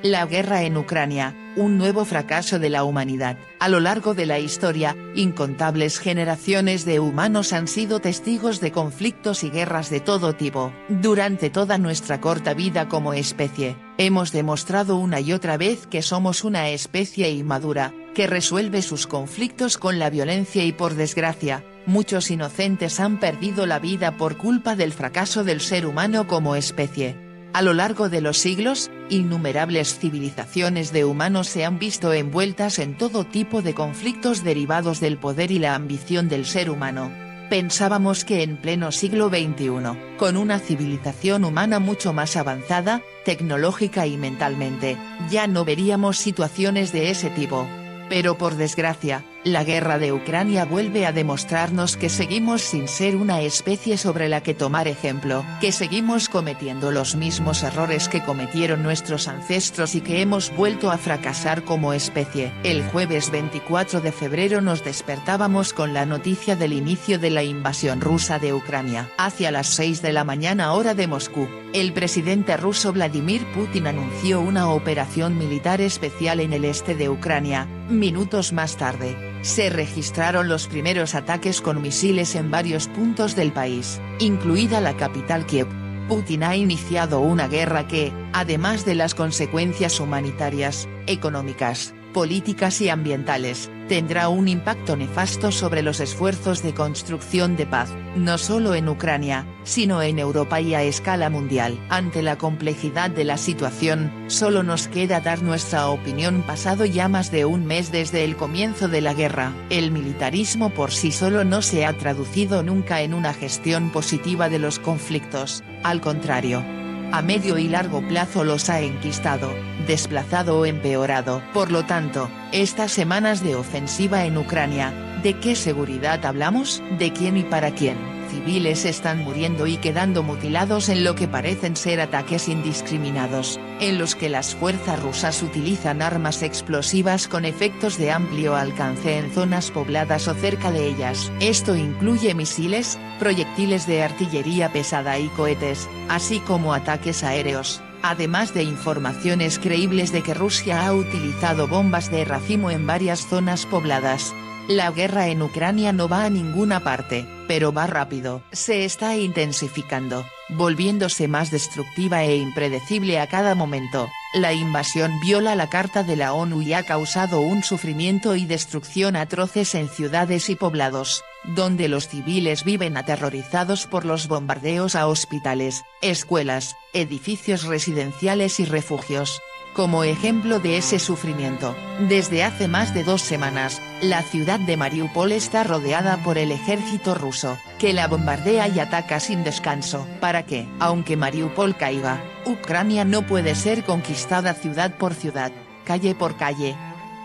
La guerra en Ucrania, un nuevo fracaso de la humanidad. A lo largo de la historia, incontables generaciones de humanos han sido testigos de conflictos y guerras de todo tipo. Durante toda nuestra corta vida como especie, hemos demostrado una y otra vez que somos una especie inmadura, que resuelve sus conflictos con la violencia y por desgracia, muchos inocentes han perdido la vida por culpa del fracaso del ser humano como especie. A lo largo de los siglos, innumerables civilizaciones de humanos se han visto envueltas en todo tipo de conflictos derivados del poder y la ambición del ser humano. Pensábamos que en pleno siglo XXI, con una civilización humana mucho más avanzada, tecnológica y mentalmente, ya no veríamos situaciones de ese tipo. Pero por desgracia, la guerra de Ucrania vuelve a demostrarnos que seguimos sin ser una especie sobre la que tomar ejemplo, que seguimos cometiendo los mismos errores que cometieron nuestros ancestros y que hemos vuelto a fracasar como especie. El jueves 24 de febrero nos despertábamos con la noticia del inicio de la invasión rusa de Ucrania. Hacia las 6 de la mañana hora de Moscú, el presidente ruso Vladimir Putin anunció una operación militar especial en el este de Ucrania. Minutos más tarde, se registraron los primeros ataques con misiles en varios puntos del país, incluida la capital Kiev. Putin ha iniciado una guerra que, además de las consecuencias humanitarias, económicas, políticas y ambientales, tendrá un impacto nefasto sobre los esfuerzos de construcción de paz, no solo en Ucrania, sino en Europa y a escala mundial. Ante la complejidad de la situación, solo nos queda dar nuestra opinión. Pasado ya más de un mes desde el comienzo de la guerra, el militarismo por sí solo no se ha traducido nunca en una gestión positiva de los conflictos, al contrario. A medio y largo plazo los ha enquistado, desplazado o empeorado. Por lo tanto, estas semanas de ofensiva en Ucrania, ¿de qué seguridad hablamos? ¿De quién y para quién? Civiles están muriendo y quedando mutilados en lo que parecen ser ataques indiscriminados, en los que las fuerzas rusas utilizan armas explosivas con efectos de amplio alcance en zonas pobladas o cerca de ellas. Esto incluye misiles, proyectiles de artillería pesada y cohetes, así como ataques aéreos, además de informaciones creíbles de que Rusia ha utilizado bombas de racimo en varias zonas pobladas. La guerra en Ucrania no va a ninguna parte, pero va rápido. Se está intensificando, volviéndose más destructiva e impredecible a cada momento. La invasión viola la Carta de la ONU y ha causado un sufrimiento y destrucción atroces en ciudades y poblados, donde los civiles viven aterrorizados por los bombardeos a hospitales, escuelas, edificios residenciales y refugios. Como ejemplo de ese sufrimiento, desde hace más de 2 semanas, la ciudad de Mariupol está rodeada por el ejército ruso, que la bombardea y ataca sin descanso. ¿Para qué? Aunque Mariupol caiga, Ucrania no puede ser conquistada ciudad por ciudad, calle por calle,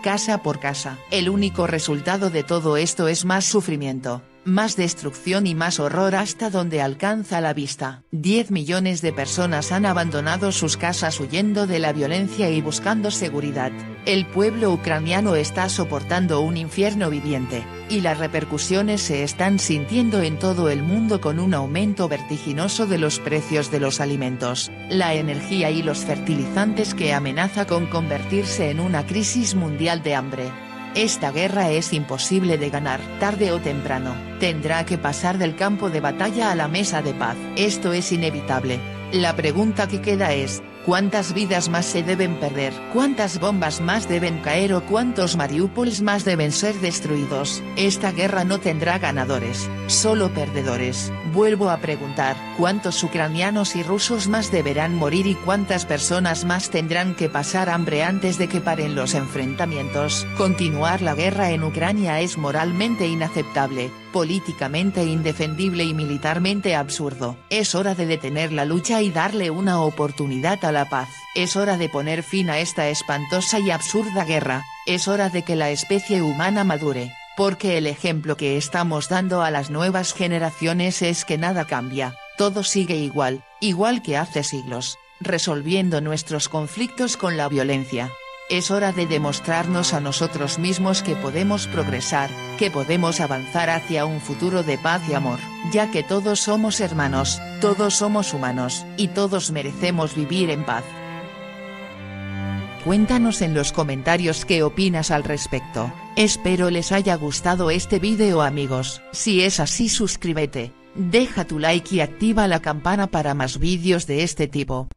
casa por casa. El único resultado de todo esto es más sufrimiento, más destrucción y más horror hasta donde alcanza la vista. 10 millones de personas han abandonado sus casas huyendo de la violencia y buscando seguridad. El pueblo ucraniano está soportando un infierno viviente, y las repercusiones se están sintiendo en todo el mundo con un aumento vertiginoso de los precios de los alimentos, la energía y los fertilizantes que amenaza con convertirse en una crisis mundial de hambre. Esta guerra es imposible de ganar. Tarde o temprano, tendrá que pasar del campo de batalla a la mesa de paz. Esto es inevitable. La pregunta que queda es, ¿cuántas vidas más se deben perder? ¿Cuántas bombas más deben caer o cuántos Mariupols más deben ser destruidos? Esta guerra no tendrá ganadores, solo perdedores. Vuelvo a preguntar, ¿cuántos ucranianos y rusos más deberán morir y cuántas personas más tendrán que pasar hambre antes de que paren los enfrentamientos? Continuar la guerra en Ucrania es moralmente inaceptable, políticamente indefendible y militarmente absurdo. Es hora de detener la lucha y darle una oportunidad a la paz. Es hora de poner fin a esta espantosa y absurda guerra. Es hora de que la especie humana madure, porque el ejemplo que estamos dando a las nuevas generaciones es que nada cambia, todo sigue igual, igual que hace siglos, resolviendo nuestros conflictos con la violencia. Es hora de demostrarnos a nosotros mismos que podemos progresar, que podemos avanzar hacia un futuro de paz y amor, ya que todos somos hermanos, todos somos humanos, y todos merecemos vivir en paz. cuéntanos en los comentarios qué opinas al respecto. Espero les haya gustado este vídeo amigos. Si es así suscríbete, deja tu like y activa la campana para más vídeos de este tipo.